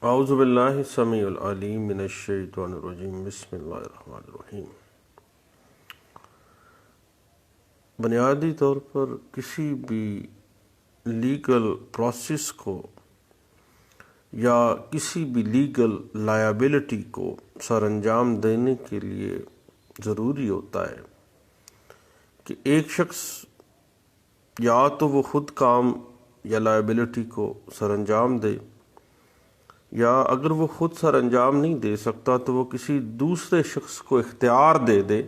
اعوذ باللہ السمیع العلیم من الشیطان الرجیم بسم اللہ الرحمن الرحیم۔ بنیادی طور پر کسی بھی لیگل پروسیس کو یا کسی بھی لیگل لائبلٹی کو سر انجام دینے کے لیے ضروری ہوتا ہے کہ ایک شخص یا تو وہ خود کام یا لائبلٹی کو سر انجام دے، یا اگر وہ خود سر انجام نہیں دے سکتا تو وہ کسی دوسرے شخص کو اختیار دے دے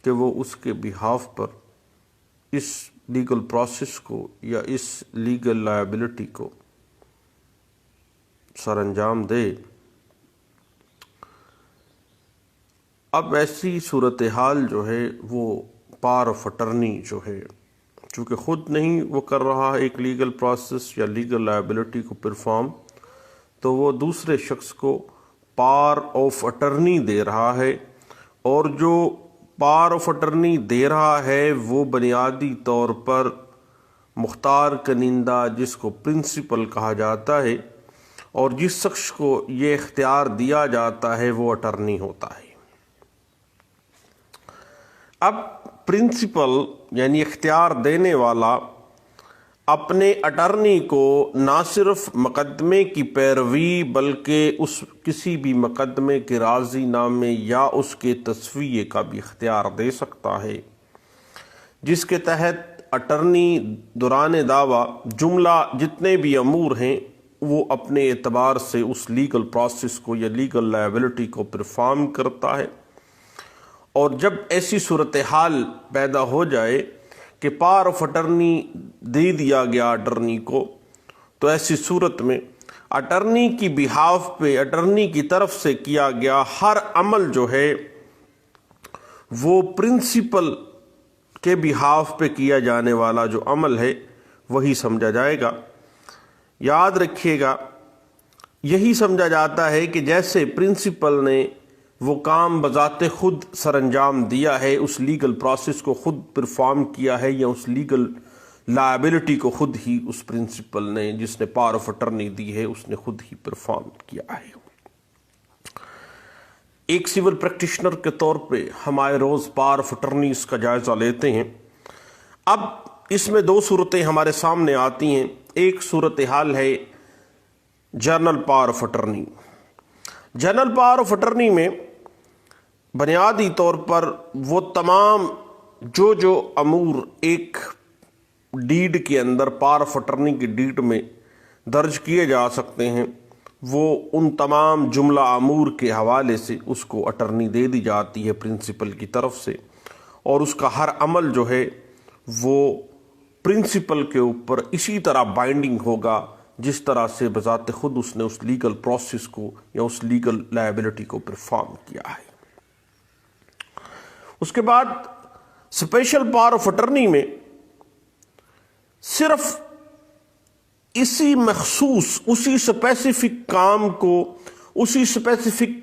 کہ وہ اس کے بہاف پر اس لیگل پروسیس کو یا اس لیگل لائبلٹی کو سر انجام دے۔ اب ایسی صورتحال جو ہے وہ پاور آف اٹرنی جو ہے، چونکہ خود نہیں وہ کر رہا ہے ایک لیگل پروسیس یا لیگل لائبلٹی کو پرفارم، تو وہ دوسرے شخص کو پاور آف اٹرنی دے رہا ہے، اور جو پاور آف اٹرنی دے رہا ہے وہ بنیادی طور پر مختار کنندہ، جس کو پرنسپل کہا جاتا ہے، اور جس شخص کو یہ اختیار دیا جاتا ہے وہ اٹرنی ہوتا ہے۔ اب پرنسپل یعنی اختیار دینے والا اپنے اٹرنی کو نہ صرف مقدمے کی پیروی بلکہ اس کسی بھی مقدمے کے راضی نامے یا اس کے تصفیے کا بھی اختیار دے سکتا ہے، جس کے تحت اٹرنی دوران دعویٰ جملہ جتنے بھی امور ہیں وہ اپنے اعتبار سے اس لیگل پروسیس کو یا لیگل لائبلٹی کو پرفارم کرتا ہے۔ اور جب ایسی صورتحال پیدا ہو جائے کہ پاور آف اٹرنی دے دیا گیا اٹرنی کو، تو ایسی صورت میں اٹرنی کی بہاف پہ اٹرنی کی طرف سے کیا گیا ہر عمل جو ہے وہ پرنسپل کے بہاف پہ کیا جانے والا جو عمل ہے وہی سمجھا جائے گا۔ یاد رکھیے گا، یہی سمجھا جاتا ہے کہ جیسے پرنسپل نے وہ کام بذات خود سر انجام دیا ہے، اس لیگل پروسیس کو خود پرفارم کیا ہے، یا اس لیگل لائبلٹی کو خود ہی اس پرنسپل نے جس نے پاور آف اٹرنی دی ہے اس نے خود ہی پرفارم کیا ہے۔ ایک سول پریکٹیشنر کے طور پہ ہم آئے روز پاور آف اٹرنیز کا جائزہ لیتے ہیں۔ اب اس میں دو صورتیں ہمارے سامنے آتی ہیں۔ ایک صورتحال ہے general power of attorney. General power of attorney میں بنیادی طور پر وہ تمام جو امور ایک ڈیڈ کے اندر پاور آف اٹرنی کی ڈیڈ میں درج کیے جا سکتے ہیں، وہ ان تمام جملہ امور کے حوالے سے اس کو اٹرنی دے دی جاتی ہے پرنسپل کی طرف سے، اور اس کا ہر عمل جو ہے وہ پرنسپل کے اوپر اسی طرح بائنڈنگ ہوگا جس طرح سے بذات خود اس نے اس لیگل پروسیس کو یا اس لیگل لائبلٹی کو پرفارم کیا ہے۔ اس کے بعد اسپیشل پاور آف اٹرنی میں صرف اسی مخصوص اسی اسپیسیفک کام کو، اسی اسپیسیفک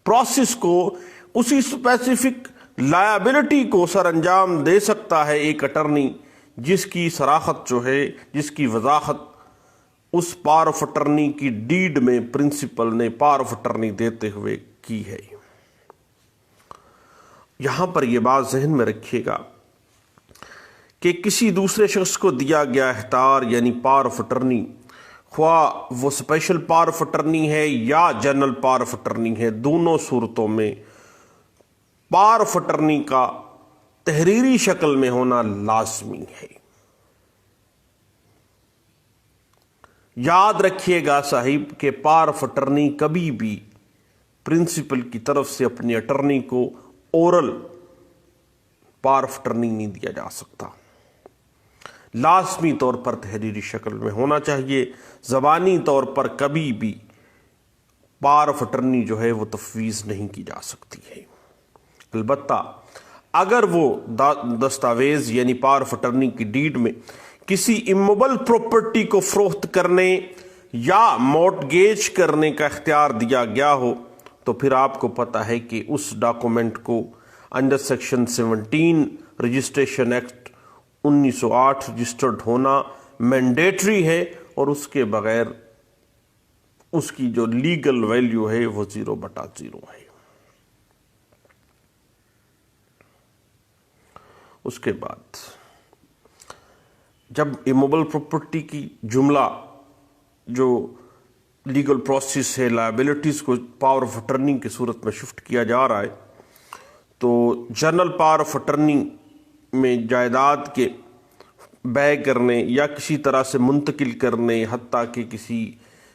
پروسیس کو، اسی اسپیسیفک لائبلٹی کو سر انجام دے سکتا ہے ایک اٹرنی، جس کی صراحت جو ہے، جس کی وضاحت اس پاور آف اٹرنی کی ڈیڈ میں پرنسپل نے پاور آف اٹرنی دیتے ہوئے کی ہے۔ یہاں پر یہ بات ذہن میں رکھیے گا کہ کسی دوسرے شخص کو دیا گیا اختیار یعنی پاور آف اٹرنی، خواہ وہ اسپیشل پاور آف اٹرنی ہے یا جنرل پاور آف اٹرنی ہے، دونوں صورتوں میں پاور آف اٹرنی کا تحریری شکل میں ہونا لازمی ہے۔ یاد رکھیے گا صاحب کہ پاور آف اٹرنی کبھی بھی پرنسپل کی طرف سے اپنی اٹرنی کو اورل پاور آف اٹرنی نہیں دیا جا سکتا، لازمی طور پر تحریری شکل میں ہونا چاہیے۔ زبانی طور پر کبھی بھی پاور آف اٹرنی جو ہے وہ تفویض نہیں کی جا سکتی ہے۔ البتہ اگر وہ دستاویز یعنی پاور آف اٹرنی کی ڈیڈ میں کسی اموبل پراپرٹی کو فروخت کرنے یا مورٹگیج کرنے کا اختیار دیا گیا ہو، تو پھر آپ کو پتہ ہے کہ اس ڈاکومنٹ کو under section 17 registration act 1908 registered ہونا مینڈیٹری ہے، اور اس کے بغیر اس کی جو لیگل ویلیو ہے وہ 0/0 ہے۔ اس کے بعد جب ایموبل پراپرٹی کی جملہ جو لیگل پروسیس ہے، لائبلٹیز کو پاور آف اٹرنی کی صورت میں شفٹ کیا جا رہا ہے، تو جنرل پاور آف اٹرنی میں جائیداد کے بیع کرنے یا کسی طرح سے منتقل کرنے، حتیٰ کہ کسی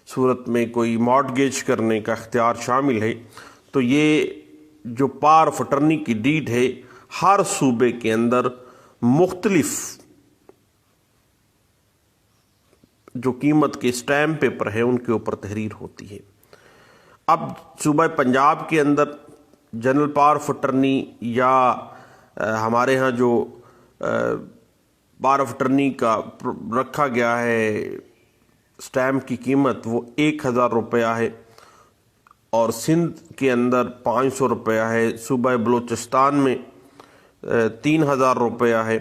صورت میں کوئی مارٹگیج کرنے کا اختیار شامل ہے۔ تو یہ جو پاور آف اٹرنی کی ڈیڈ ہے، ہر صوبے کے اندر مختلف جو قیمت کے اسٹیمپ پیپر ہے ان کے اوپر تحریر ہوتی ہے۔ اب صوبہ پنجاب کے اندر جنرل پاور آف اٹرنی یا ہمارے ہاں جو پاور آف اٹرنی کا رکھا گیا ہے اسٹیمپ کی قیمت وہ 1000 روپیہ ہے، اور سندھ کے اندر 500 روپیہ ہے، صوبہ بلوچستان میں 3000 روپیہ ہے۔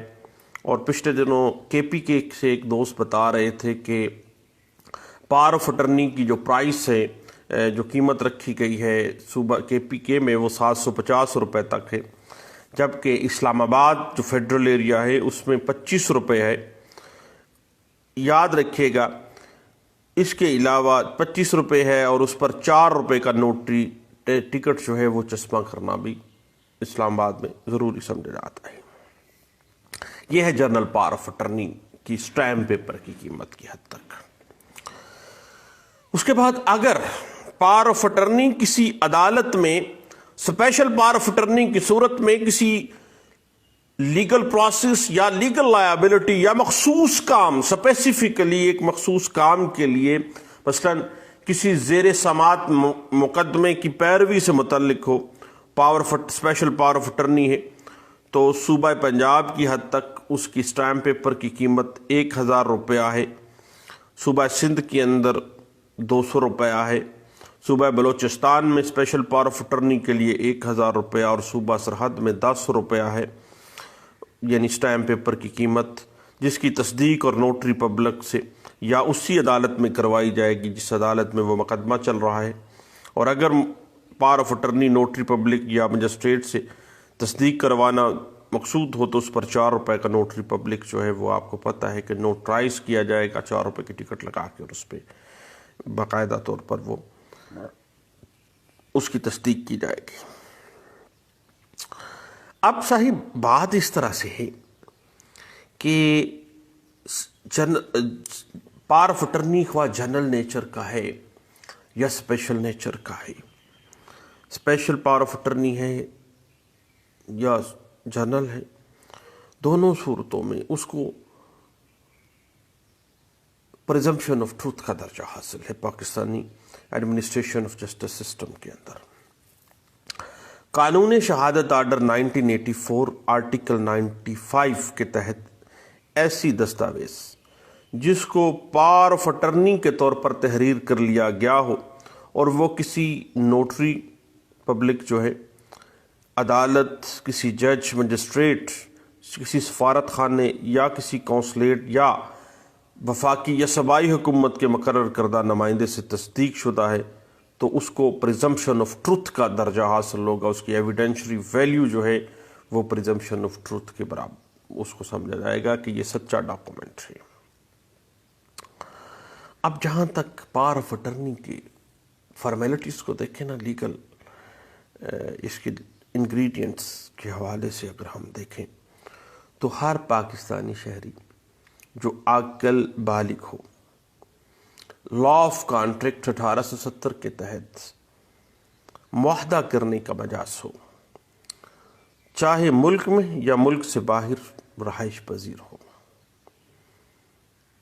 اور پچھلے دنوں کے پی کے سے ایک دوست بتا رہے تھے کہ پاور آف اٹرنی کی جو پرائس ہے، جو قیمت رکھی گئی ہے صوبہ کے پی کے میں، وہ 750 روپے تک ہے، جبکہ اسلام آباد جو فیڈرل ایریا ہے اس میں 25 روپے ہے۔ یاد رکھیے گا اس کے علاوہ 25 روپے ہے، اور اس پر 4 روپے کا نوٹری ٹکٹ جو ہے وہ چسپاں کرنا بھی اسلام آباد میں ضروری سمجھا جاتا ہے۔ یہ ہے جنرل پاور آف اٹرنی کی اسٹیمپ پیپر کی قیمت کی حد تک۔ اس کے بعد اگر پاور آف اٹرنی کسی عدالت میں اسپیشل پاور آف اٹرنی کی صورت میں کسی لیگل پروسیس یا لیگل لائبلٹی یا مخصوص کام، اسپیسیفکلی ایک مخصوص کام کے لیے، مثلا کسی زیر سماعت مقدمے کی پیروی سے متعلق ہو، اسپیشل پاور آف اٹرنی ہے، تو صوبہ پنجاب کی حد تک اس کی اسٹیمپ پیپر کی قیمت 1000 روپیہ ہے، صوبہ سندھ کے اندر 200 روپیہ ہے، صوبہ بلوچستان میں اسپیشل پاور آف اٹرنی کے لیے 1000 روپیہ، اور صوبہ سرحد میں 10 روپیہ ہے، یعنی اسٹیمپ پیپر کی قیمت، جس کی تصدیق اور نوٹری پبلک سے یا اسی عدالت میں کروائی جائے گی جس عدالت میں وہ مقدمہ چل رہا ہے۔ اور اگر power of attorney notary public یا مجسٹریٹ سے تصدیق کروانا مقصود ہو تو اس پر 4 روپے کا نوٹری پبلک جو ہے وہ آپ کو پتہ ہے کہ نوٹرائز کیا جائے گا 4 روپے کی ٹکٹ لگا کے، اور اس پہ باقاعدہ طور پر وہ اس کی تصدیق کی جائے گی۔ اب صحیح بات اس طرح سے ہے کہ پاور آف اٹرنی خواہ جنرل نیچر کا ہے یا اسپیشل نیچر کا ہے، اسپیشل پاور آف اٹرنی ہے یا جنرل ہے، دونوں صورتوں میں اس کو پریزمپشن آف ٹروتھ کا درجہ حاصل ہے Pakistani administration of justice system کے اندر۔ قانون شہادت آرڈر 1984 آرٹیکل 95 کے تحت ایسی دستاویز جس کو پاور آف اٹرنی کے طور پر تحریر کر لیا گیا ہو، اور وہ کسی نوٹری پبلک جو ہے، عدالت، کسی جج، مجسٹریٹ، کسی سفارت خانے یا کسی قونصلیٹ یا وفاقی یا صوبائی حکومت کے مقرر کردہ نمائندے سے تصدیق شدہ ہے، تو اس کو پریزمپشن آف ٹروتھ کا درجہ حاصل ہوگا، اس کی ایویڈینشری ویلیو جو ہے وہ پریزمپشن آف ٹروتھ کے برابر اس کو سمجھا جائے گا کہ یہ سچا ڈاکومنٹ ہے۔ اب جہاں تک پاور آف اٹرنی کی فارمیلٹیز کو دیکھیں نا، لیگل اس کے انگریڈینٹس کے حوالے سے اگر ہم دیکھیں تو ہر پاکستانی شہری جو عاقل بالغ ہو، لا آف کانٹریکٹ 1870 کے تحت معاہدہ کرنے کا مجاز ہو، چاہے ملک میں یا ملک سے باہر رہائش پذیر ہو،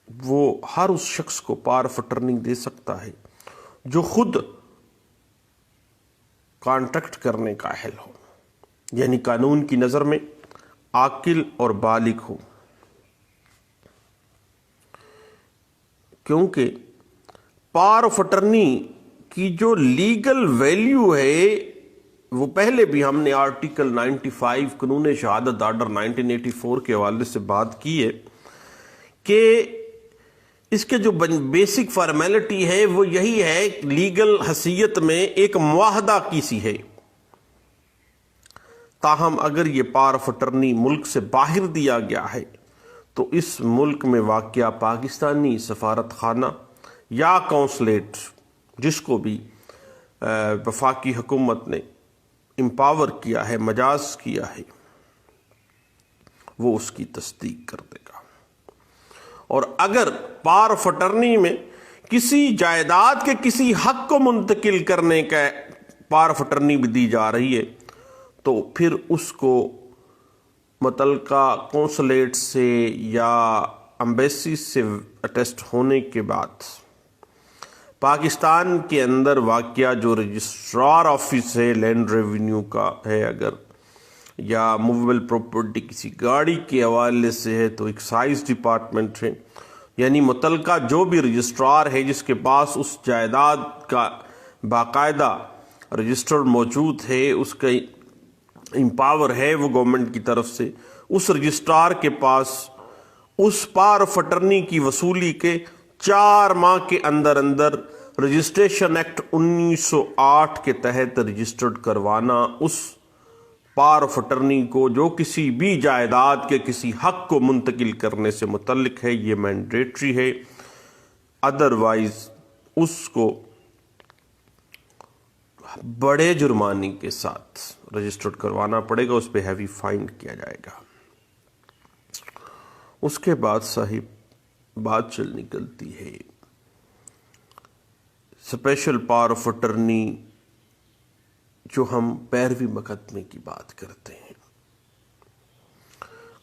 وہ ہر اس شخص کو پاور آف اٹرنی دے سکتا ہے جو خود کانٹریکٹ کرنے کا اہل ہو، یعنی قانون کی نظر میں عاقل اور بالغ ہو، کیونکہ پاور آف اٹرنی کی جو لیگل ویلیو ہے وہ پہلے بھی ہم نے آرٹیکل 95 قانون شہادت آرڈر 1984 کے حوالے سے بات کی ہے کہ اس کے جو بیسک فارمیلٹی ہے وہ یہی ہے، لیگل حیثیت میں ایک معاہدہ کی سی ہے، تاہم اگر یہ پاور آف اٹرنی ملک سے باہر دیا گیا ہے تو اس ملک میں واقع پاکستانی سفارت خانہ یا کونسلیٹ، جس کو بھی وفاقی حکومت نے امپاور کیا ہے، مجاز کیا ہے، وہ اس کی تصدیق کر دے گا۔ اور اگر پاور آف اٹرنی میں کسی جائیداد کے کسی حق کو منتقل کرنے کا پاور آف اٹرنی بھی دی جا رہی ہے تو پھر اس کو متعلقہ کونسلیٹ سے یا امبیسی سے اٹیسٹ ہونے کے بعد پاکستان کے اندر واقع جو رجسٹرار آفس ہے لینڈ ریونیو کا ہے اگر، یا موویبل پراپرٹی کسی گاڑی کے حوالے سے ہے تو ایکسائز ڈپارٹمنٹ ہے، یعنی متعلقہ جو بھی رجسٹرار ہے جس کے پاس اس جائیداد کا باقاعدہ رجسٹر موجود ہے، اس کا امپاور ہے وہ گورنمنٹ کی طرف سے، اس رجسٹرار کے پاس اس پاور آف اٹرنی کی وصولی کے 4 ماہ کے اندر رجسٹریشن ایکٹ 1908 کے تحت رجسٹرڈ کروانا اس پاور آف اٹرنی کو جو کسی بھی جائیداد کے کسی حق کو منتقل کرنے سے متعلق ہے، یہ مینڈیٹری ہے، ادروائز اس کو بڑے جرمانے کے ساتھ رجسٹرڈ کروانا پڑے گا، اس پہ ہیوی فائن کیا جائے گا۔ اس کے بعد صاحب بات چل نکلتی ہے اسپیشل پاور آف اٹرنی، جو ہم پیروی مقدمے کی بات کرتے ہیں۔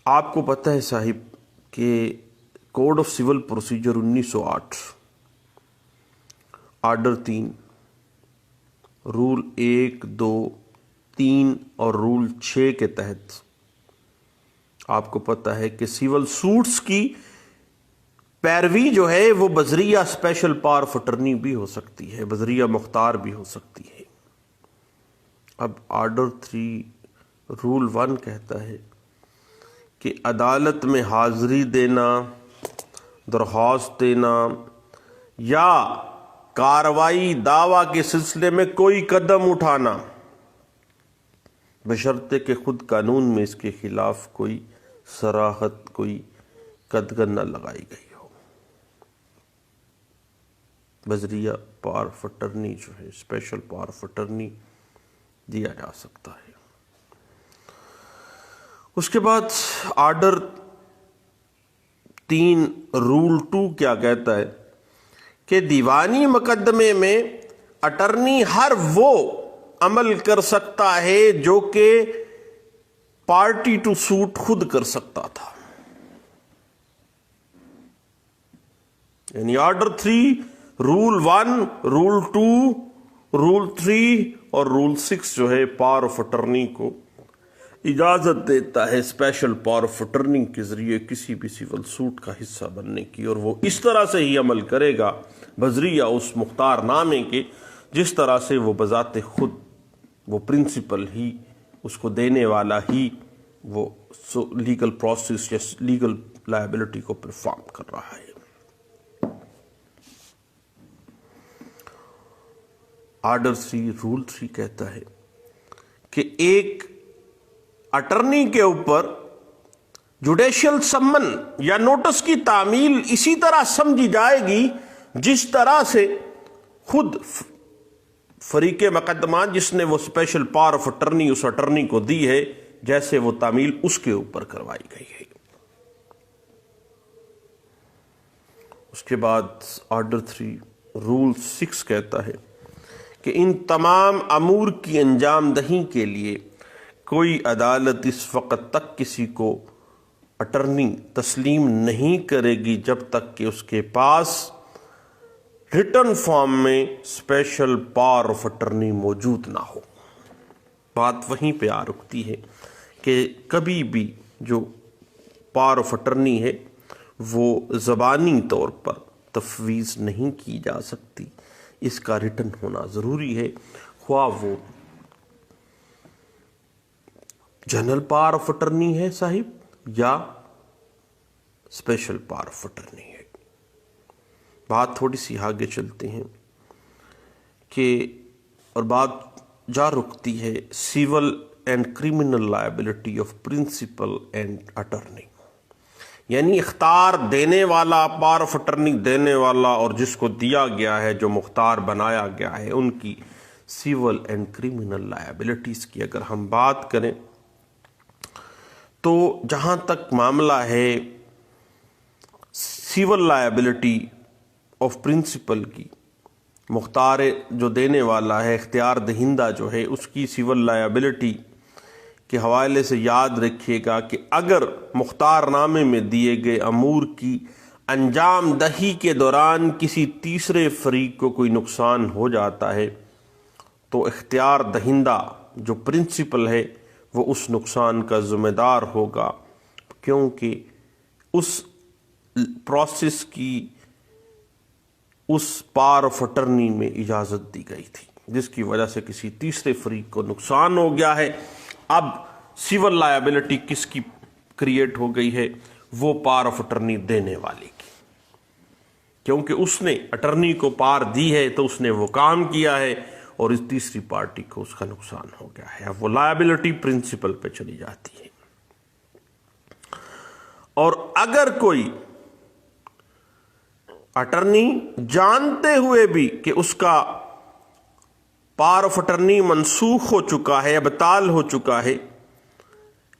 آپ کو پتہ ہے صاحب کہ code of civil procedure 1908 order 3 rule 1، 2، 3 اور رول 6 کے تحت آپ کو پتہ ہے کہ سیول سوٹس کی پیروی جو ہے وہ بذریعہ اسپیشل پاور آف اٹرنی بھی ہو سکتی ہے، بذریعہ مختار بھی ہو سکتی ہے۔ اب آرڈر 3 رول 1 کہتا ہے کہ عدالت میں حاضری دینا، درخواست دینا یا کارروائی دعویٰ کے سلسلے میں کوئی قدم اٹھانا، بشرطے کہ خود قانون میں اس کے خلاف کوئی صراحت، کوئی قدغن نہ لگائی گئی ہو، بذریعہ پاور آف اٹرنی جو ہے اسپیشل پاور آف اٹرنی دیا جا سکتا ہے۔ اس کے بعد آرڈر 3 رول 2 کیا کہتا ہے کہ دیوانی مقدمے میں اٹرنی ہر وہ عمل کر سکتا ہے جو کہ پارٹی ٹو سوٹ خود کر سکتا تھا، یعنی آرڈر 3 رول 1، رول 2، رول 3 اور رول 6 جو ہے پاور آف اٹرنی کو اجازت دیتا ہے اسپیشل پاور آف اٹرنی کے ذریعے کسی بھی سول سوٹ کا حصہ بننے کی، اور وہ اس طرح سے ہی عمل کرے گا بذریعہ اس مختار نامے کے جس طرح سے وہ بذات خود وہ پرنسپل ہی، اس کو دینے والا ہی وہ لیگل پروسیس یا لیگل لائبلٹی کو پرفارم کر رہا ہے۔ آرڈر 3 رول 3 کہتا ہے کہ ایک اٹرنی کے اوپر جوڈیشل سمن یا نوٹس کی تعمیل اسی طرح سمجھی جائے گی جس طرح سے خود فریق مقدمہ جس نے وہ اسپیشل پاور آف اٹرنی اس اٹرنی کو دی ہے، جیسے وہ تعمیل اس کے اوپر کروائی گئی ہے۔ اس کے بعد آرڈر 3 رول 6 کہتا ہے کہ ان تمام امور کی انجام دہی کے لیے کوئی عدالت اس وقت تک کسی کو اٹرنی تسلیم نہیں کرے گی جب تک کہ اس کے پاس ریٹن فارم میں اسپیشل پاور آف اٹرنی موجود نہ ہو۔ بات وہیں پہ آ رکتی ہے کہ کبھی بھی جو پاور آف اٹرنی ہے وہ زبانی طور پر تفویض نہیں کی جا سکتی، اس کا ریٹن ہونا ضروری ہے، خواہ وہ جنرل پاور آف اٹرنی ہے صاحب یا اسپیشل پاور آف اٹرنی ہے۔ بات تھوڑی سی آگے چلتے ہیں کہ اور بات جا رکتی ہے civil and criminal liability of principal and attorney, یعنی اختیار دینے والا، پاور آف اٹرنی دینے والا اور جس کو دیا گیا ہے، جو مختار بنایا گیا ہے، ان کی سیول اینڈ کریمنل لائبلٹیز کی اگر ہم بات کریں تو جہاں تک معاملہ ہے سیول لائبلٹی آف پرنسپل کی، مختار جو دینے والا ہے، اختیار دہندہ جو ہے، اس کی سیول لائبلٹی کے حوالے سے یاد رکھیے گا کہ اگر مختار نامے میں دیے گئے امور کی انجام دہی کے دوران کسی تیسرے فریق کو کوئی نقصان ہو جاتا ہے تو اختیار دہندہ جو پرنسپل ہے وہ اس نقصان کا ذمہ دار ہوگا، کیونکہ اس پروسیس کی اس پاور آف اٹرنی میں اجازت دی گئی تھی، جس کی وجہ سے کسی تیسرے فریق کو نقصان ہو گیا ہے۔ اب سیول لائبلٹی کس کی کریٹ ہو گئی ہے؟ وہ پاور آف اٹرنی دینے والے کی، کیونکہ اس نے اٹرنی کو پار دی ہے تو اس نے وہ کام کیا ہے اور اس تیسری پارٹی کو اس کا نقصان ہو گیا ہے، اب وہ لائبلٹی پرنسپل پہ چلی جاتی ہے۔ اور اگر کوئی اٹرنی جانتے ہوئے بھی کہ اس کا پاور آف اٹرنی منسوخ ہو چکا ہے، ابطال ہو چکا ہے،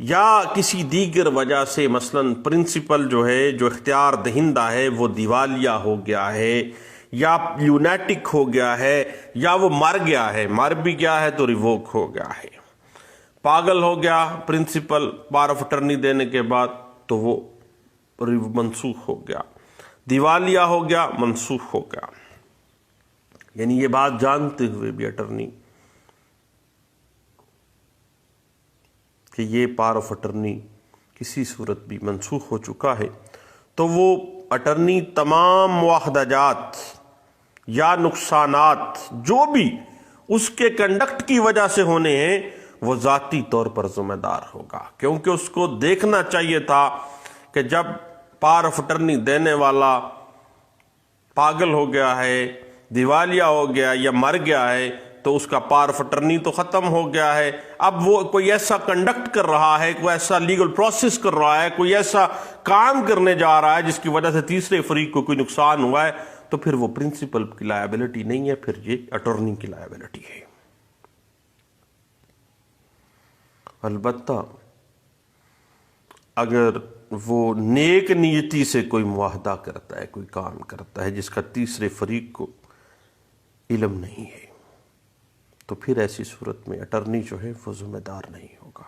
یا کسی دیگر وجہ سے مثلا پرنسپل جو ہے، جو اختیار دہندہ ہے، وہ دیوالیہ ہو گیا ہے یا یونیٹک ہو گیا ہے یا وہ مر گیا ہے، مر بھی گیا ہے تو ریووک ہو گیا ہے، پاگل ہو گیا پرنسپل پاور آف اٹرنی دینے کے بعد تو وہ منسوخ ہو گیا، دیوالیہ ہو گیا، منسوخ ہو گیا۔ یعنی یہ بات جانتے ہوئے بھی اٹرنی کہ یہ پاور آف اٹرنی کسی صورت بھی منسوخ ہو چکا ہے تو وہ اٹرنی تمام معاہدہ جات یا نقصانات جو بھی اس کے کنڈکٹ کی وجہ سے ہونے ہیں وہ ذاتی طور پر ذمہ دار ہوگا، کیونکہ اس کو دیکھنا چاہیے تھا کہ جب پاور آف اٹرنی دینے والا پاگل ہو گیا ہے، دیوالیہ ہو گیا یا مر گیا ہے تو اس کا پاور آف اٹرنی تو ختم ہو گیا ہے، اب وہ کوئی ایسا کنڈکٹ کر رہا ہے، کوئی ایسا لیگل پروسیس کر رہا ہے، کوئی ایسا کام کرنے جا رہا ہے جس کی وجہ سے تیسرے فریق کو کوئی نقصان ہوا ہے تو پھر وہ پرنسپل کی لائبلٹی نہیں ہے، پھر یہ اٹارنی کی لائبلٹی ہے۔ البتہ اگر وہ نیک نیتی سے کوئی معاہدہ کرتا ہے، کوئی کام کرتا ہے جس کا تیسرے فریق کو علم نہیں ہے تو پھر ایسی صورت میں اٹرنی جو ہے وہ ذمہ دار نہیں ہوگا۔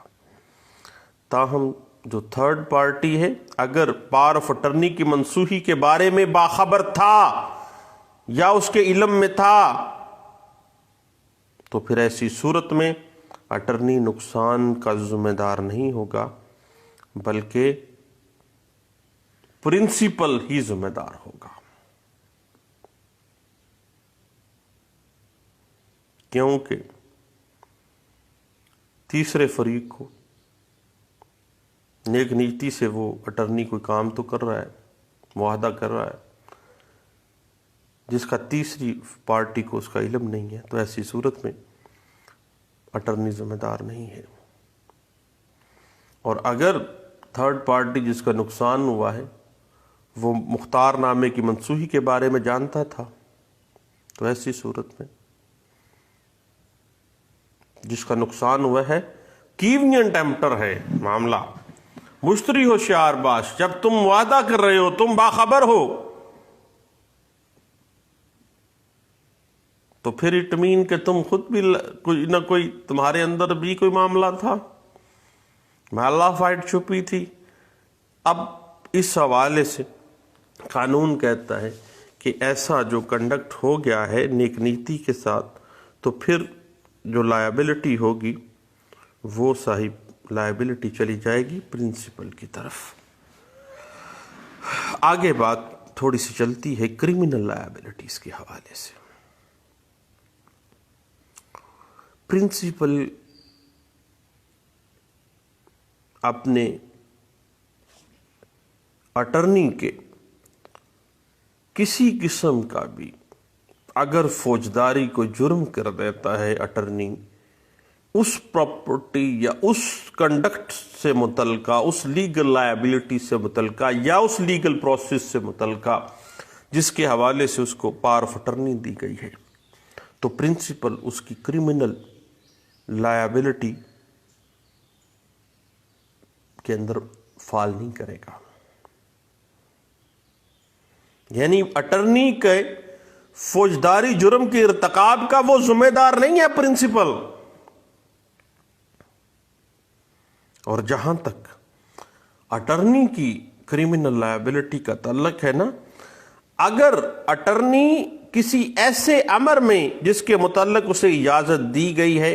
تاہم جو تھرڈ پارٹی ہے اگر پاور آف اٹرنی کی منسوخی کے بارے میں باخبر تھا یا اس کے علم میں تھا تو پھر ایسی صورت میں اٹرنی نقصان کا ذمہ دار نہیں ہوگا بلکہ پرنسپل ہی ذمہ دار ہوگا، کیونکہ تیسرے فریق کو نیک نیتی سے وہ اٹرنی کوئی کام تو کر رہا ہے، معاہدہ کر رہا ہے جس کا تیسری پارٹی کو اس کا علم نہیں ہے، تو ایسی صورت میں اٹرنی ذمہ دار نہیں ہے۔ اور اگر تھرڈ پارٹی جس کا نقصان ہوا ہے وہ مختار نامے کی منسوخی کے بارے میں جانتا تھا تو ایسی صورت میں جس کا نقصان ہوا ہے کیونینٹ ایمپٹر ہے معاملہ، مشتری ہوشیار باش، جب تم وعدہ کر رہے ہو، تم باخبر ہو تو پھر اٹمین کہ تم خود بھی کوئی نہ کوئی تمہارے اندر بھی کوئی معاملہ تھا، محلہ فائٹ چھپی تھی۔ اب اس حوالے سے قانون کہتا ہے کہ ایسا جو کنڈکٹ ہو گیا ہے نیک نیتی کے ساتھ تو پھر جو لائبلٹی ہوگی وہ صاحب لائبلٹی چلی جائے گی پرنسپل کی طرف۔ آگے بات تھوڑی سی چلتی ہے کرمنل لائبلٹیز کے حوالے سے۔ پرنسپل اپنے اٹرنی کے کسی قسم کا بھی اگر فوجداری کو جرم کر دیتا ہے اٹرنی، اس پراپرٹی یا اس کنڈکٹ سے متعلقہ، اس لیگل لائبلٹی سے متعلقہ یا اس لیگل پروسیس سے متعلقہ جس کے حوالے سے اس کو پاور آف اٹرنی دی گئی ہے، تو پرنسپل اس کی کرمنل لائبلٹی کے اندر فال نہیں کرے گا۔ یعنی اٹرنی کے فوجداری جرم کے ارتکاب کا وہ ذمہ دار نہیں ہے پرنسپل۔ اور جہاں تک اٹرنی کی کرمنل لائبلٹی کا تعلق ہے نا، اگر اٹرنی کسی ایسے امر میں جس کے متعلق اسے اجازت دی گئی ہے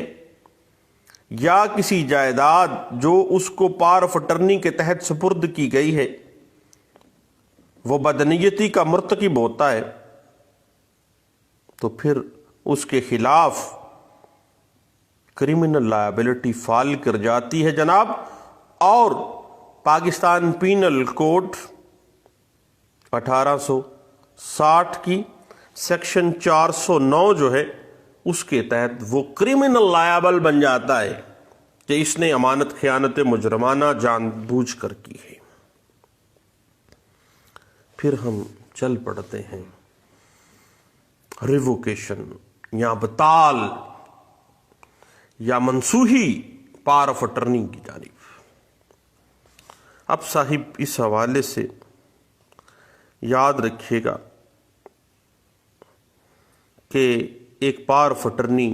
یا کسی جائیداد جو اس کو پاور آف اٹرنی کے تحت سپرد کی گئی ہے، وہ بدنیتی کا مرتکب ہوتا ہے، تو پھر اس کے خلاف کرمنل لائبلٹی فال کر جاتی ہے جناب۔ اور پاکستان پینل کوڈ 1860 کی سیکشن 409 جو ہے، اس کے تحت وہ کرمنل لائبل بن جاتا ہے کہ اس نے امانت خیانت مجرمانہ جان بوجھ کر کی ہے۔ پھر ہم چل پڑتے ہیں ریووکیشن یا ابطال یا منسوخی پاور آف اٹرنی کی جانب۔ اب صاحب اس حوالے سے یاد رکھیے گا کہ ایک پاور آف اٹرنی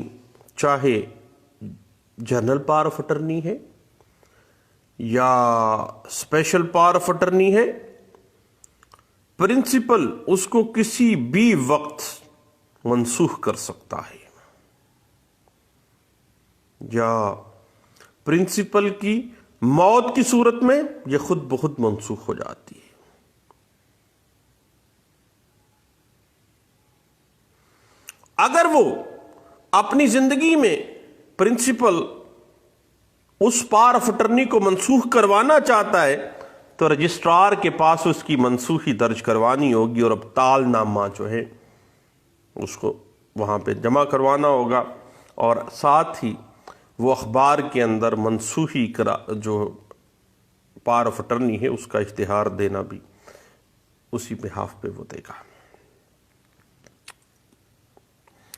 چاہے جنرل پاور آف اٹرنی ہے یا اسپیشل پاور آف اٹرنی ہے، پرنسپل اس کو کسی بھی وقت منسوخ کر سکتا ہے، یا پرنسپل کی موت کی صورت میں یہ خود بخود منسوخ ہو جاتی ہے۔ اگر وہ اپنی زندگی میں پرنسپل اس پاور آف اٹرنی کو منسوخ کروانا چاہتا ہے تو رجسٹرار کے پاس اس کی منسوخی درج کروانی ہوگی اور ابطال نامہ جو ہے اس کو وہاں پہ جمع کروانا ہوگا، اور ساتھ ہی وہ اخبار کے اندر منسوخی جو پاور آف اٹرنی ہے اس کا اشتہار دینا بھی اسی بحاف پہ وہ دے گا۔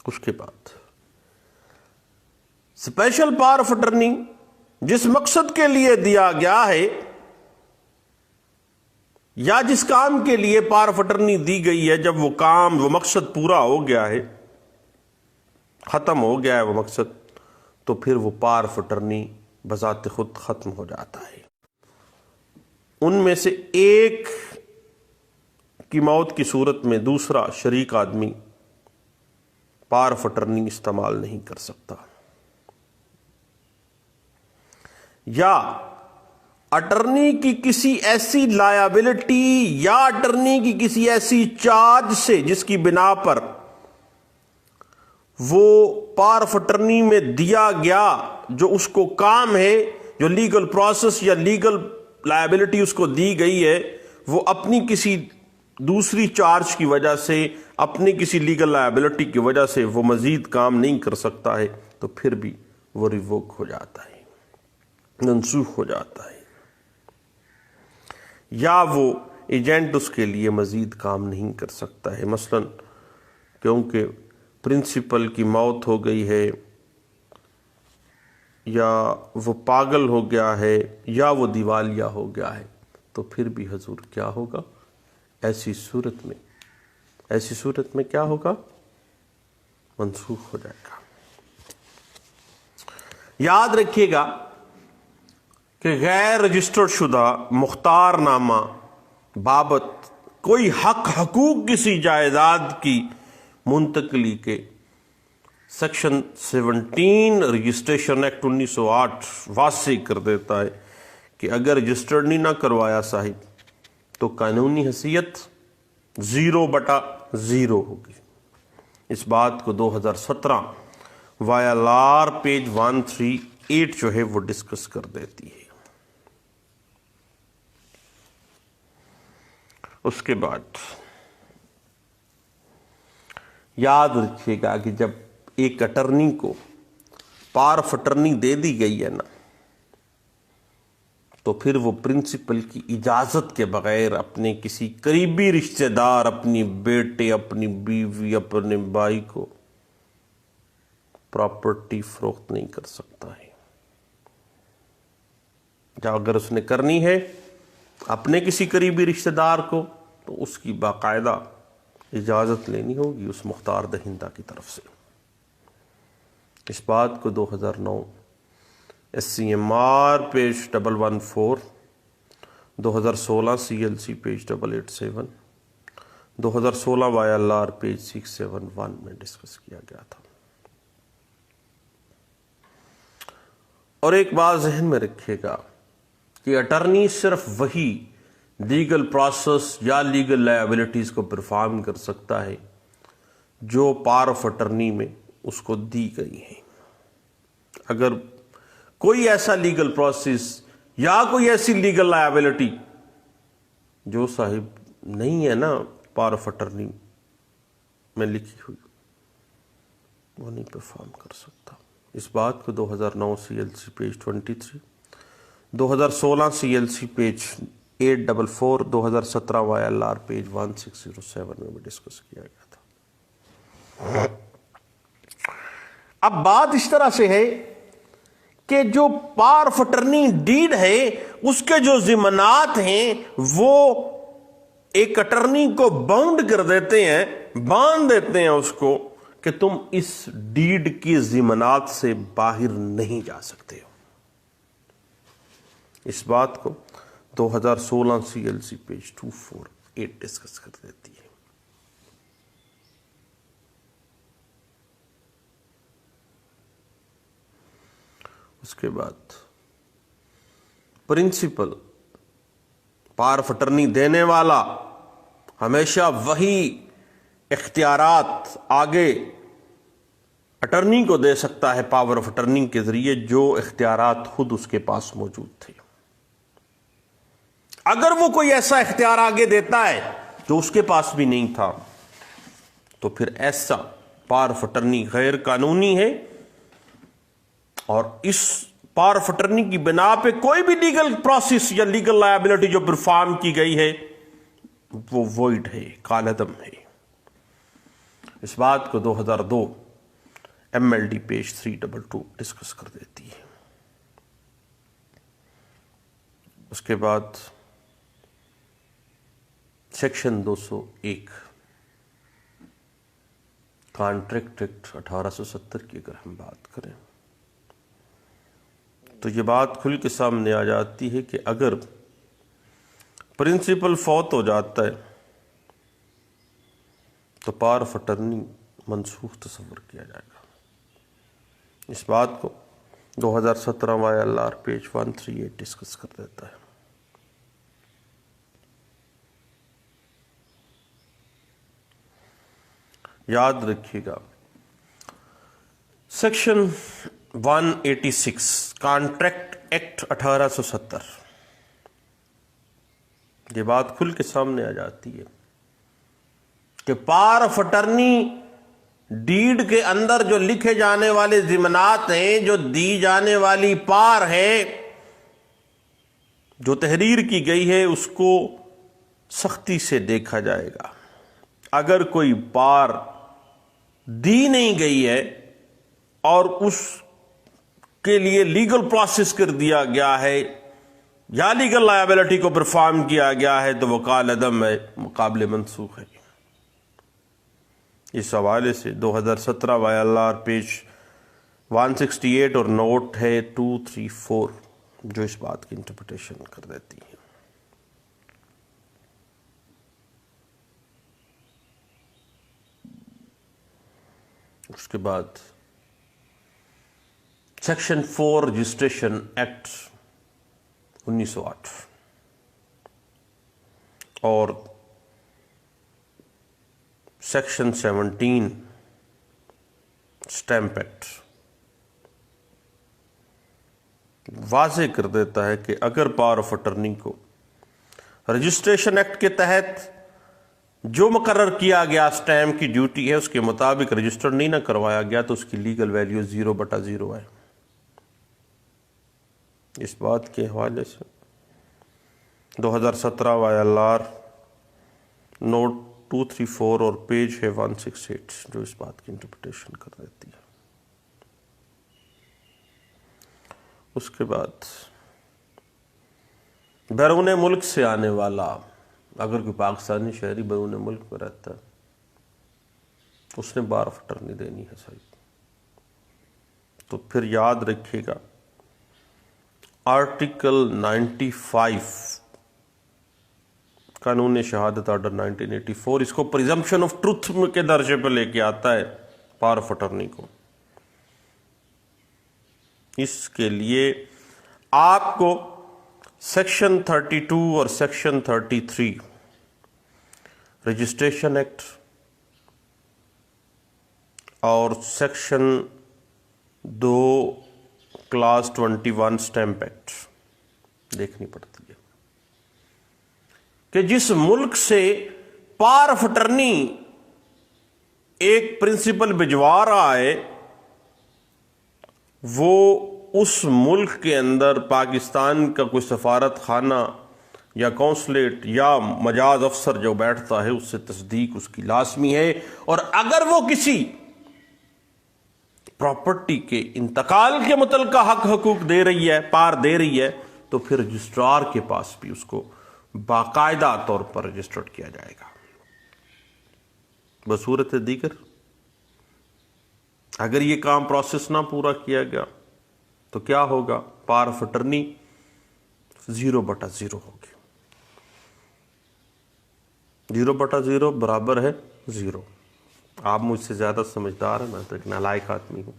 اس کے بعد اسپیشل پاور آف اٹرنی جس مقصد کے لیے دیا گیا ہے یا جس کام کے لیے پاور آف اٹرنی دی گئی ہے، جب وہ کام وہ مقصد پورا ہو گیا ہے، ختم ہو گیا ہے وہ مقصد، تو پھر وہ پاور آف اٹرنی بذات خود ختم ہو جاتا ہے۔ ان میں سے ایک کی موت کی صورت میں دوسرا شریک آدمی پاور آف اٹرنی استعمال نہیں کر سکتا، یا اٹرنی کی کسی ایسی لائبلٹی یا اٹرنی کی کسی ایسی چارج سے جس کی بنا پر وہ پاور آف اٹرنی میں دیا گیا جو اس کو کام ہے، جو لیگل پروسیس یا لیگل لائبلٹی اس کو دی گئی ہے، وہ اپنی کسی دوسری چارج کی وجہ سے، اپنی کسی لیگل لائبلٹی کی وجہ سے وہ مزید کام نہیں کر سکتا ہے، تو پھر بھی وہ ریووک ہو جاتا ہے، منسوخ ہو جاتا ہے، یا وہ ایجنٹ اس کے لیے مزید کام نہیں کر سکتا ہے، مثلا کیونکہ پرنسپل کی موت ہو گئی ہے، یا وہ پاگل ہو گیا ہے، یا وہ دیوالیہ ہو گیا ہے، تو پھر بھی حضور کیا ہوگا؟ ایسی صورت میں کیا ہوگا؟ منسوخ ہو جائے گا۔ یاد رکھیے گا کہ غیر رجسٹرڈ شدہ مختار نامہ بابت کوئی حقوق کسی جائیداد کی منتقلی کے سیکشن 17 رجسٹریشن ایکٹ 1908 واضح کر دیتا ہے کہ اگر رجسٹرڈ نہیں نہ کروایا صاحب تو قانونی حیثیت 0/0 ہوگی۔ اس بات کو 2017 وائلار پیج 138 جو ہے وہ ڈسکس کر دیتی ہے۔ اس کے بعد یاد رکھیے گا کہ جب ایک اٹرنی کو پاور آف اٹرنی دے دی گئی ہے نا، تو پھر وہ پرنسپل کی اجازت کے بغیر اپنے کسی قریبی رشتہ دار، اپنی بیٹے، اپنی بیوی، اپنے بھائی کو پراپرٹی فروخت نہیں کر سکتا ہے۔ جب اگر اس نے کرنی ہے اپنے کسی قریبی رشتہ دار کو، تو اس کی باقاعدہ اجازت لینی ہوگی اس مختار دہندہ کی طرف سے۔ اس بات کو 2009 SCMR page 114، 2016 CLC page 887، 2016 YLR page 671 میں ڈسکس کیا گیا تھا۔ اور ایک بات ذہن میں رکھیے گا کہ اٹرنی صرف وہی لیگل پروسیس یا لیگل لائبلٹیز کو پرفارم کر سکتا ہے جو پاور آف اٹرنی میں اس کو دی گئی ہیں۔ اگر کوئی ایسا لیگل پروسیس یا کوئی ایسی لیگل لائبلٹی جو صاحب نہیں ہے نا پاور آف اٹرنی میں لکھی ہوئی، وہ نہیں پرفارم کر سکتا۔ اس بات کو 2009 CLC page 23، 2016 CLC page 844، 2017 YLR page 1607 میں بھی ڈسکس کیا گیا تھا۔ اب بات اس طرح سے ہے کہ جو پاور آف اٹرنی ڈیڈ ہے اس کے جو ضمانات ہیں وہ ایک اٹرنی کو باؤنڈ کر دیتے ہیں، باندھ دیتے ہیں اس کو کہ تم اس ڈیڈ کی ضمانات سے باہر نہیں جا سکتے ہو۔ اس بات کو 2016 CLC پیج 248 ڈسکس کر دیتی ہے۔ اس کے بعد پرنسپل پاور آف اٹرنی دینے والا ہمیشہ وہی اختیارات آگے اٹرنی کو دے سکتا ہے پاور آف اٹرنی کے ذریعے جو اختیارات خود اس کے پاس موجود تھے۔ اگر وہ کوئی ایسا اختیار آگے دیتا ہے جو اس کے پاس بھی نہیں تھا، تو پھر ایسا پاور آف اٹرنی غیر قانونی ہے، اور اس پاور آف اٹرنی کی بنا پہ کوئی بھی لیگل پروسیس یا لیگل لائبلٹی جو پرفارم کی گئی ہے وہ وائڈ ہے، کالعدم ہے۔ اس بات کو 2002 MLD پیج 322 ڈسکس کر دیتی ہے۔ اس کے بعد سیکشن 201 کانٹریکٹ ایکٹ 1870 کی اگر ہم بات کریں تو یہ بات کھل کے سامنے آ جاتی ہے کہ اگر پرنسپل فوت ہو جاتا ہے تو پاور آف اٹرنی منسوخ تصور کیا جائے گا۔ اس بات کو 2017 YLR پیج 138 ڈسکس کر دیتا ہے۔ یاد رکھیے گا سیکشن 186 کانٹریکٹ ایکٹ 1870، یہ بات کھل کے سامنے آ جاتی ہے کہ پاور آف اٹرنی ڈیڈ کے اندر جو لکھے جانے والے ضمانات ہیں، جو دی جانے والی پار ہے، جو تحریر کی گئی ہے، اس کو سختی سے دیکھا جائے گا۔ اگر کوئی پار دی نہیں گئی ہے اور اس کے لیے لیگل پروسیس کر دیا گیا ہے یا لیگل لائبلٹی کو پرفارم کیا گیا ہے تو وہ کالعدم ہے، مقابل منسوخ ہے۔ اس حوالے سے 2017 YLR پیج 168 اور نوٹ ہے 234 جو اس بات کی انٹرپریٹیشن کر دیتی ہے۔ اس کے بعد سیکشن 4 رجسٹریشن ایکٹ 1908 اور سیکشن 17 اسٹیمپ ایکٹ واضح کر دیتا ہے کہ اگر پاور آف اٹرنی کو رجسٹریشن ایکٹ کے تحت جو مقرر کیا گیا سٹیمپ کی ڈیوٹی ہے اس کے مطابق رجسٹر نہیں نہ کروایا گیا تو اس کی لیگل ویلیو 0/0 ہے۔ اس بات کے حوالے سے 2017 YLR نوٹ 234 اور پیج ہے 168 جو اس بات کی انٹرپریٹیشن کر دیتی ہے۔ اس کے بعد بیرون ملک سے آنے والا، اگر کوئی پاکستانی شہری بیرون ملک میں رہتا ہے اس نے بار آف اٹرنی دینی ہے صحیح، تو پھر یاد رکھیے گا آرٹیکل 95 قانون شہادت آرڈر 1984 اس کو پریزمپشن آف ٹروتھ کے درجے پہ لے کے آتا ہے پاور آف اٹرنی کو۔ اس کے لیے آپ کو سیکشن 32 اور سیکشن 33 رجسٹریشن ایکٹ اور سیکشن 2 کلاس 21 سٹیمپ ایکٹ دیکھنی پڑتی ہے کہ جس ملک سے پاور آف اٹرنی ایک پرنسپل بھجوا رہا ہے وہ اس ملک کے اندر پاکستان کا کوئی سفارت خانہ یا کونسلیٹ یا مجاز افسر جو بیٹھتا ہے اس سے تصدیق اس کی لازمی ہے، اور اگر وہ کسی پراپرٹی کے انتقال کے متعلقہ حق حقوق دے رہی ہے، پار دے رہی ہے، تو پھر رجسٹرار کے پاس بھی اس کو باقاعدہ طور پر رجسٹرڈ کیا جائے گا۔ بصورت دیگر اگر یہ کام پروسیس نہ پورا کیا گیا تو کیا ہوگا؟ پاور آف اٹرنی 0/0 ہوگی۔ 0/0 برابر ہے 0۔ آپ مجھ سے زیادہ سمجھدار ہیں، میں تو ایک نالائق آدمی ہوں۔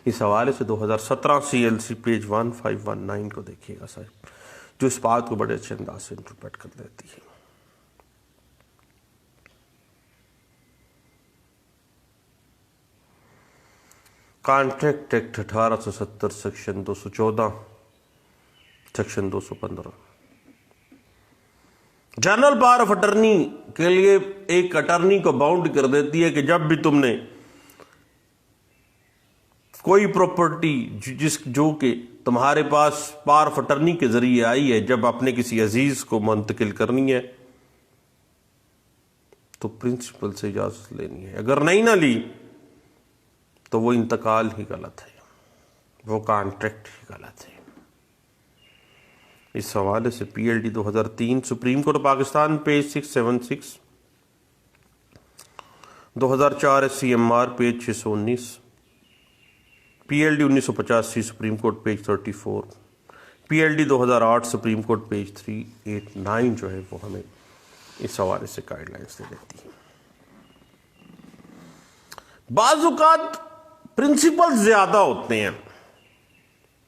اس حوالے سے 2017 CLC پیج 1519 کو دیکھیے گا صاحب، جو اس بات کو بڑے اچھے انداز سے انٹرپریٹ کر دیتی ہے۔ Contract act 1870 section 214 section 215 general power of attorney کے لیے ایک اٹرنی کو باؤنڈ کر دیتی ہے کہ جب بھی تم نے کوئی پراپرٹی جو کہ تمہارے پاس پاور آف اٹرنی کے ذریعے آئی ہے، جب اپنے کسی عزیز کو منتقل کرنی ہے تو پرنسپل سے اجازت لینی ہے، اگر نہیں نہ لی تو وہ انتقال ہی غلط ہے، وہ کانٹریکٹ ہی غلط ہے۔ اس حوالے سے PLD 2003 supreme court Pakistan page 676، 2004 CMR page 619، PLD 1985 supreme court page 34، PLD 2008 supreme court page 389 جو ہے وہ ہمیں اس حوالے سے گائیڈ لائنس دے دیتی ہے۔ بعض اوقات پرنسپل زیادہ ہوتے ہیں،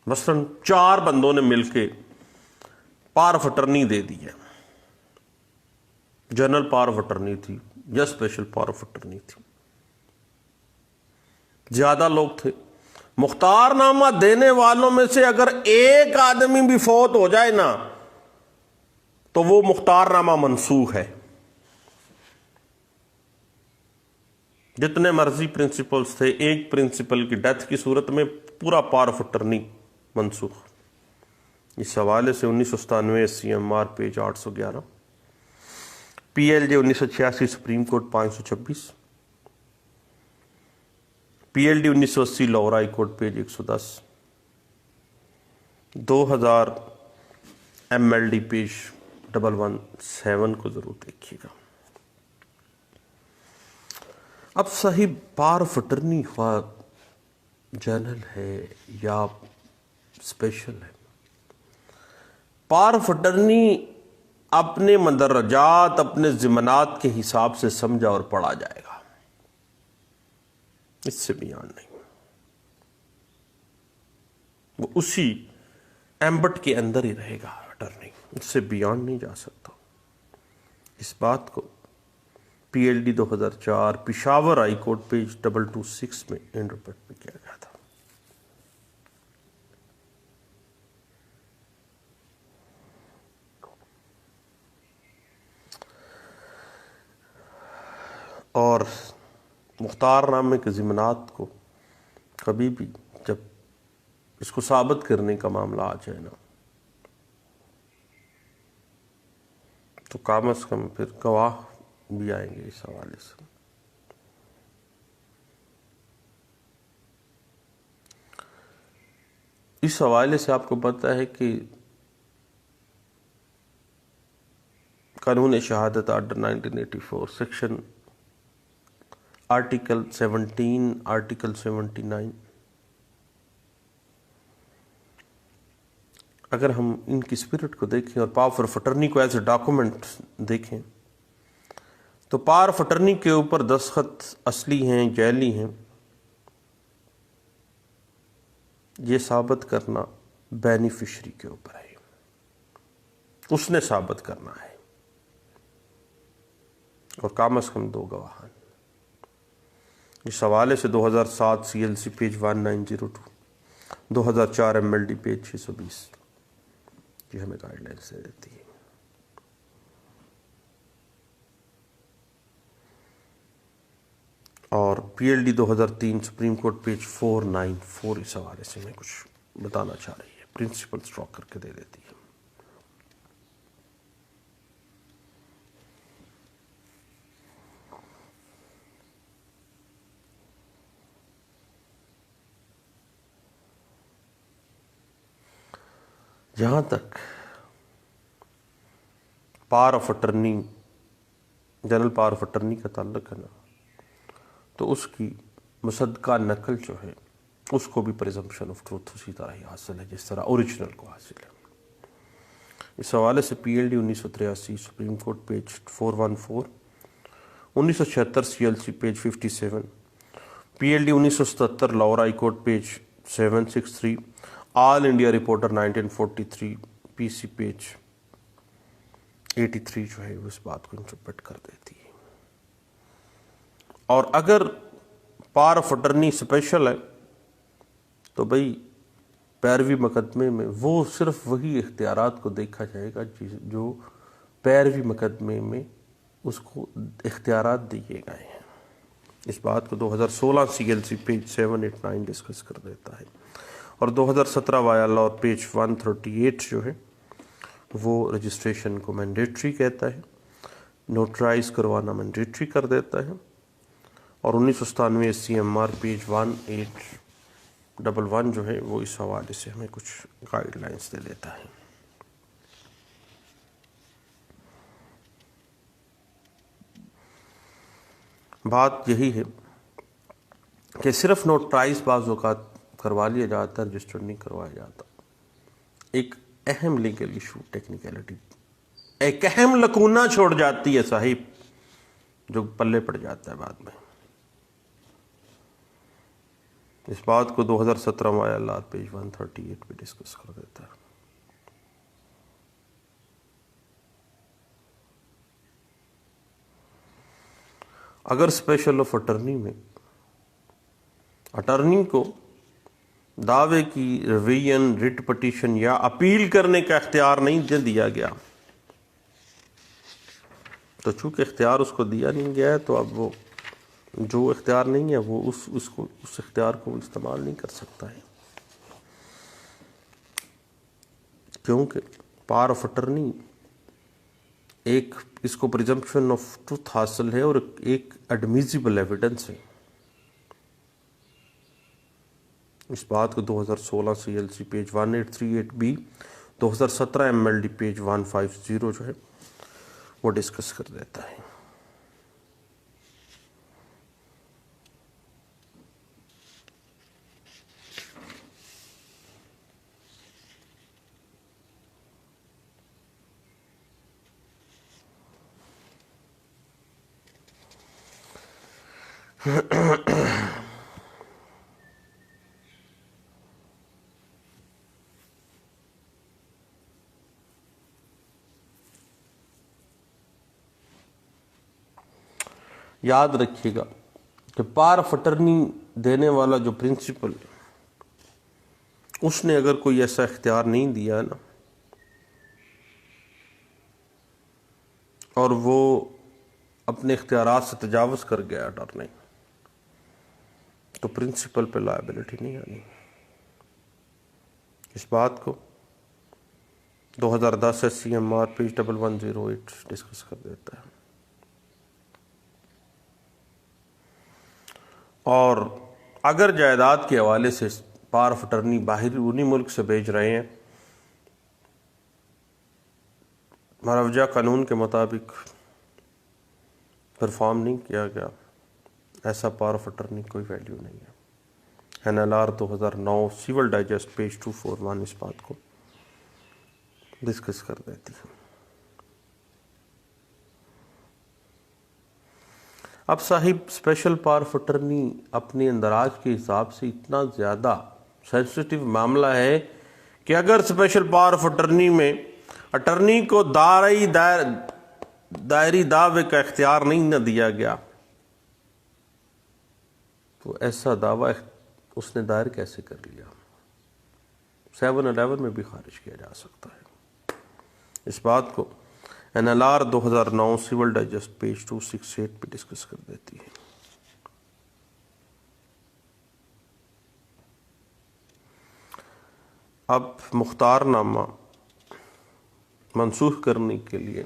مثلا 4 بندوں نے مل کے پاور آف اٹرنی دے دی ہے، جنرل پاور آف اٹرنی تھی یا اسپیشل پاور آف اٹرنی تھی، زیادہ لوگ تھے۔ مختار نامہ دینے والوں میں سے اگر ایک آدمی بھی فوت ہو جائے نا تو وہ مختار نامہ منسوخ ہے۔ جتنے مرضی پرنسپلز تھے، ایک پرنسپل کی ڈیتھ کی صورت میں پورا پاور آف اٹرنی منسوخ۔ اس حوالے سے 1997 CMR page 811، PLD 1986 supreme court 526، PLD 1980 Lahore high court page 110، 2000 MLD page 117 کو ضرور دیکھیے گا۔ اب صاحب پاور آف اٹرنی خواہ جنرل ہے یا اسپیشل ہے، پاور آف اٹرنی اپنے مندرجات، اپنے ضمانات کے حساب سے سمجھا اور پڑھا جائے گا، اس سے بیان نہیں، وہ اسی ایمبٹ کے اندر ہی رہے گا اٹرنی، اس سے بیان نہیں جا سکتا۔ اس بات کو PLD 2004 Peshawar high court page 226 میں انٹرپریٹ کیا گیا تھا۔ مختار نامے کے ضمنات کو کبھی بھی جب اس کو ثابت کرنے کا معاملہ آ جائے نا، تو کم از کم پھر گواہ بھی آئیں گے اس حوالے سے۔ اس حوالے سے آپ کو پتہ ہے کہ قانون شہادت آرڈر 1984 سیکشن آرٹیکل 17 آرٹیکل 79، اگر ہم ان کی اسپرٹ کو دیکھیں اور پاور آف اٹرنی کو ایز اے ڈاکومنٹ دیکھیں تو پاور آف اٹرنی کے اوپر دستخط اصلی ہیں جعلی ہیں، یہ ثابت کرنا بینیفیشری کے اوپر ہے، اس نے ثابت کرنا ہے، اور کم از کم 2 گواہان۔ اس حوالے سے 2007 CLC پیج 1902، 2004 MLD پیج 620 یہ ہمیں گائیڈ لائنس دے دیتی ہے۔ اور PLD 2003 سپریم کورٹ پیج 494 اس حوالے سے میں کچھ بتانا چاہ رہی ہے، پرنسپل اسٹراک کر کے دے دیتی ہے۔ جہاں تک power of attorney, general power of attorney کا تعلق ہے نا، تو اس کی مصدقہ نقل جو ہے اس کو بھی پریزمپشن آف ٹروتھ اسی طرح ہی حاصل ہے جس طرح اوریجنل کو حاصل ہے۔ اس حوالے سے PLD 1983 supreme court page 414، 1976 CLC page 57، PLD 1977 Lahore high court page 763، آل انڈیا رپورٹر 1943 PC پیج 83 جو ہے اس بات کو انٹرپریٹ کر دیتی ہے۔ اور اگر پاور آف اٹرنی اسپیشل ہے تو بھئی پیروی مقدمے میں وہ صرف وہی اختیارات کو دیکھا جائے گا جو پیروی مقدمے میں اس کو اختیارات دیے گئے ہیں۔ اس بات کو 2016 CLC پیج 789 ڈسکس کر دیتا ہے، اور 2017 وایا لا پیج 138 جو ہے وہ رجسٹریشن کو مینڈیٹری کہتا ہے، نوٹرائز کروانا مینڈیٹری کر دیتا ہے، اور 1997 SCMR پیج 1811 جو ہے وہ اس حوالے سے ہمیں کچھ گائیڈ لائنس دے دیتا ہے۔ بات یہی ہے کہ صرف نوٹرائز بعض اوقات کروا لیا جاتا ہے، رجسٹر نہیں کروایا جاتا۔ ایک اہم لیگل ایشو، ٹیکنیکلٹی، ایک اہم لکونہ چھوڑ جاتی ہے صاحب، جو پلے پڑ جاتا ہے بعد میں۔ اس بات کو 2017 وایا لا پیج 138 پہ ڈسکس کر دیتا ہے۔ اگر اسپیشل آف اٹرنی میں اٹرنی کو دعوے کی ریویژن، ریٹ پٹیشن یا اپیل کرنے کا اختیار نہیں دیا گیا، تو چونکہ اختیار اس کو دیا نہیں گیا ہے تو اب وہ جو اختیار نہیں ہے وہ اس اختیار کو استعمال نہیں کر سکتا ہے، کیونکہ پاور آف اٹرنی ایک اس کو پریزمپشن آف ٹروتھ حاصل ہے اور ایک ایڈمیزیبل ایویڈنس ہے۔ اس بات کو 2016 CLC page 1838B، 2017 MLD page 150 جو ہے وہ ڈسکس کر دیتا ہے۔ یاد رکھیے گا کہ پاور آف اٹرنی دینے والا جو پرنسپل اس نے اگر کوئی ایسا اختیار نہیں دیا نا، اور وہ اپنے اختیارات سے تجاوز کر گیا اٹارنی تو پرنسپل پہ لائبلٹی نہیں آنی. اس بات کو 2010 SCMR پیج 1108 ڈسکس کر دیتا ہے. اور اگر جائیداد کے حوالے سے پاور آف اٹرنی باہر انہی ملک سے بھیج رہے ہیں، مروجہ قانون کے مطابق پرفارم نہیں کیا گیا، ایسا پاور آف اٹرنی کوئی ویلیو نہیں ہے. NLR 2009 سول ڈائجسٹ پیج 241 اس بات کو ڈسکس کر دیتی ہے. اب صاحب اسپیشل پاور آف اٹرنی اپنے اندراج کے حساب سے اتنا زیادہ سینسٹیو معاملہ ہے کہ اگر اسپیشل پاور آف اٹرنی میں اٹرنی کو دائری دعوے کا اختیار نہیں نہ دیا گیا تو ایسا دعویٰ اس نے دائر کیسے کر لیا؟ 711 میں بھی خارج کیا جا سکتا ہے. اس بات کو NLR 2009 سول ڈائجسٹ پیج 268 پہ ڈسکس کر دیتی ہے. اب مختار نامہ منسوخ کرنے کے لیے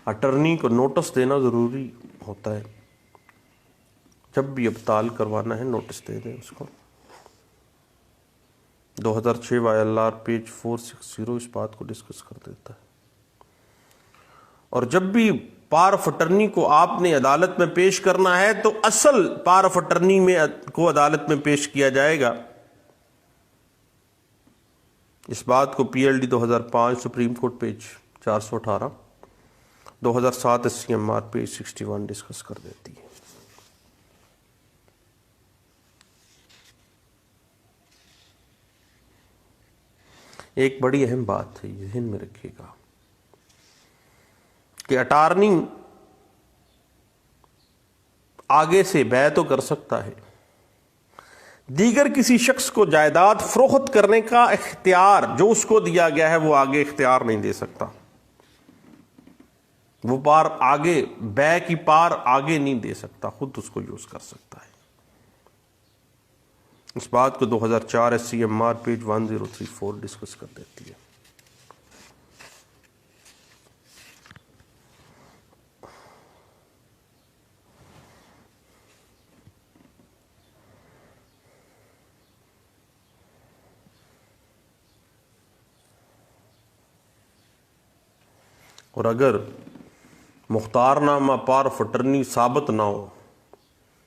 اٹرنی کو نوٹس دینا ضروری ہوتا ہے. جب بھی ابطال کروانا ہے نوٹس دے دیں اس کو. 2006 YLR پیج 460 اس بات کو ڈسکس کر دیتا ہے. اور جب بھی پاور آف اٹرنی کو آپ نے عدالت میں پیش کرنا ہے تو اصل پاور آف اٹرنی میں کو عدالت میں پیش کیا جائے گا. اس بات کو PLD 2005 supreme court page 418 2007 SCMR page 61 discuss کر دیتی ہے. ایک بڑی اہم بات ہے، یہ ذہن میں رکھیے گا کہ اٹارنی آگے سے بیع تو کر سکتا ہے، دیگر کسی شخص کو جائیداد فروخت کرنے کا اختیار جو اس کو دیا گیا ہے وہ آگے اختیار نہیں دے سکتا. وہ پار آگے بیع کی پار آگے نہیں دے سکتا، خود اس کو یوز کر سکتا ہے. اس بات کو 2004 SCMR پیج 1034 ڈسکس کر دیتی ہے. اور اگر مختار نامہ پاور آف اٹرنی ثابت نہ ہو،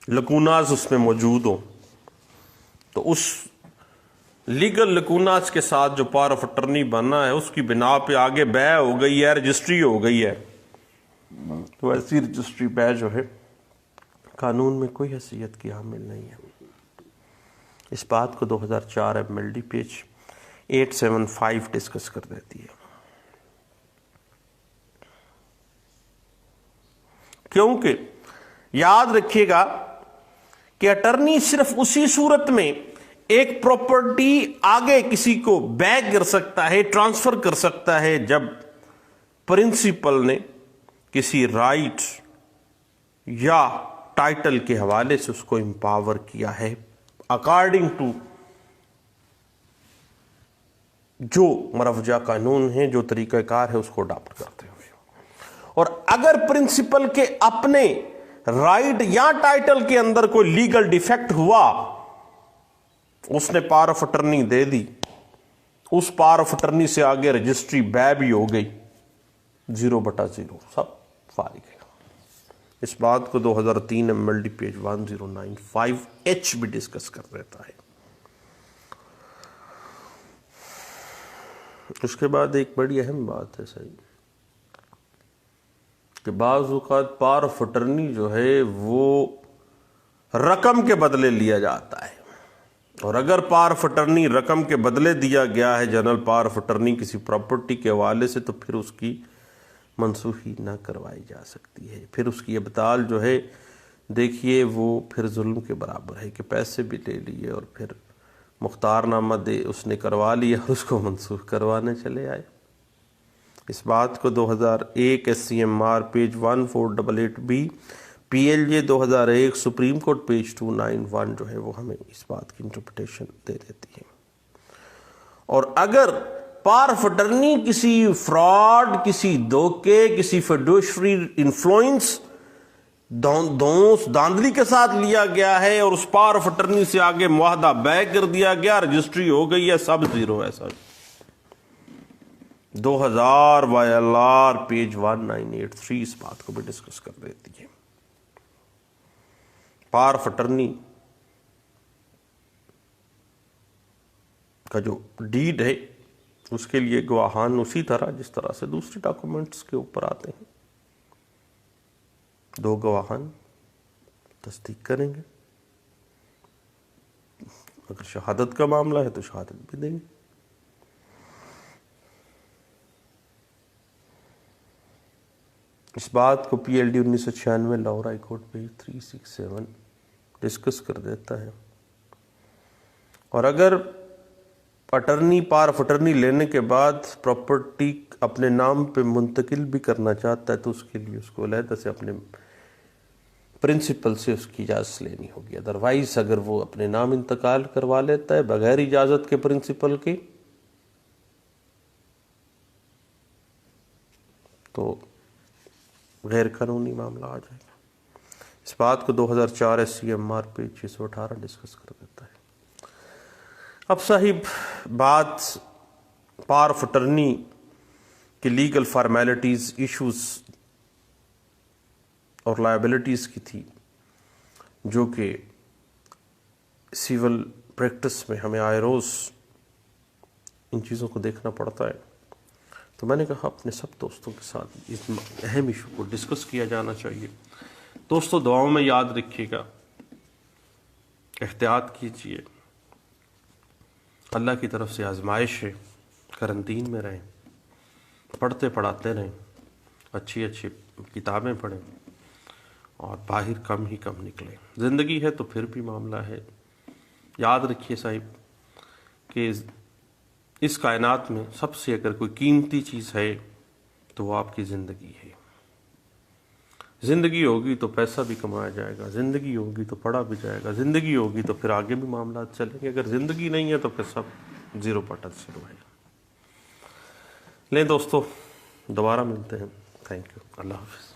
لکوناز اس میں موجود ہو، تو اس لیگل لکوناز کے ساتھ جو پاور آف اٹرنی بننا ہے اس کی بنا پہ آگے بیع ہو گئی ہے، رجسٹری ہو گئی ہے، تو ایسی رجسٹری بیع جو ہے قانون میں کوئی حیثیت کی حامل نہیں ہے. اس بات کو 2004 MLD پیج 875 ڈسکس کر دیتی ہے. کیونکہ یاد رکھیے گا کہ اٹرنی صرف اسی صورت میں ایک پراپرٹی آگے کسی کو بیع کر سکتا ہے، ٹرانسفر کر سکتا ہے، جب پرنسپل نے کسی رائٹ یا ٹائٹل کے حوالے سے اس کو امپاور کیا ہے اکارڈنگ ٹو جو مروجہ قانون ہے، جو طریقہ کار ہے اس کو اڈاپٹ کرتے ہوئے. اور اگر پرنسپل کے اپنے رائٹ یا ٹائٹل کے اندر کوئی لیگل ڈیفیکٹ ہوا، اس نے پاور آف اٹرنی دے دی، اس پاور آف اٹرنی سے آگے رجسٹری بیع بھی ہو گئی، 0/0 سب فارغ ہے. اس بات کو 2003 MLD پیج 1095H بھی ڈسکس کر دیتا ہے. اس کے بعد ایک بڑی اہم بات ہے صحیح کہ بعض اوقات پاور آف اٹرنی جو ہے وہ رقم کے بدلے لیا جاتا ہے، اور اگر پاور آف اٹرنی رقم کے بدلے دیا گیا ہے جنرل پاور آف اٹرنی کسی پراپرٹی کے حوالے سے، تو پھر اس کی منسوخی نہ کروائی جا سکتی ہے. پھر اس کی ابطال جو ہے دیکھیے وہ پھر ظلم کے برابر ہے کہ پیسے بھی لے لیے اور پھر مختار نامہ دے اس نے کروا لیا اور اس کو منسوخ کروانے چلے آئے. اس بات کو 2001 SCMR page 1488B، PLJ 2001 supreme court page 291 جو ہے وہ ہمیں اس بات کی انٹرپریٹیشن دے دیتی ہے۔ اور اگر پار فٹرنی کسی فراڈ، کسی دھوکے، کسی فیڈوشری انفلوئنس، دھاندلی کے ساتھ لیا گیا ہے اور اس پار آف اٹرنی سے آگے معاہدہ بے کر دیا گیا، رجسٹری ہو گئی ہے، سب زیرو ہے سر۔ 2000 YLR پیج 1983 اس بات کو بھی ڈسکس کر دیتی ہے۔ پار آف اٹرنی کا جو ڈیڈ ہے اس کے لیے گواہان اسی طرح جس طرح سے دوسرے ڈاکومنٹس کے اوپر آتے ہیں، 2 گواہان تصدیق کریں گے، اگر شہادت کا معاملہ ہے تو شہادت بھی دیں گے۔ اس بات کو PLD 1996 Lahore high court page 367 discuss کر دیتا ہے۔ اور اگر اٹرنی پار آف اٹرنی لینے کے بعد پراپرٹی اپنے نام پہ منتقل بھی کرنا چاہتا ہے تو اس کے لیے اس کو علیحدہ سے اپنے پرنسپل سے اس کی اجازت لینی ہوگی، ادروائز اگر وہ اپنے نام انتقال کروا لیتا ہے بغیر اجازت کے پرنسپل کی تو غیر قانونی معاملہ آ جائے گا۔ اس بات کو 2004 SCMR پیج 618 ڈسکس کر دیتا ہے۔ اب صاحب بات پار آف اٹرنی کی لیگل فارمیلٹیز، ایشوز اور لائبلٹیز کی تھی، جو کہ سیول پریکٹس میں ہمیں آئے روز ان چیزوں کو دیکھنا پڑتا ہے۔ تو میں نے کہا اپنے سب دوستوں کے ساتھ اس اہم ایشو کو ڈسکس کیا جانا چاہیے۔ دوستوں دعاؤں میں یاد رکھیے گا، احتیاط کیجیے، اللہ کی طرف سے آزمائش ہے، کرنٹین میں رہیں، پڑھتے پڑھاتے رہیں، اچھی اچھی کتابیں پڑھیں اور باہر کم ہی کم نکلیں۔ زندگی ہے تو پھر بھی معاملہ ہے۔ یاد رکھیے صاحب کہ اس کائنات میں سب سے اگر کوئی قیمتی چیز ہے تو وہ آپ کی زندگی ہے۔ زندگی ہوگی تو پیسہ بھی کمایا جائے گا، زندگی ہوگی تو پڑھا بھی جائے گا، زندگی ہوگی تو پھر آگے بھی معاملات چلیں گے۔ اگر زندگی نہیں ہے تو پھر سب زیرو پر ٹچ شروع ہے۔ لیں دوستو، دوبارہ ملتے ہیں۔ تھینک یو، اللہ حافظ۔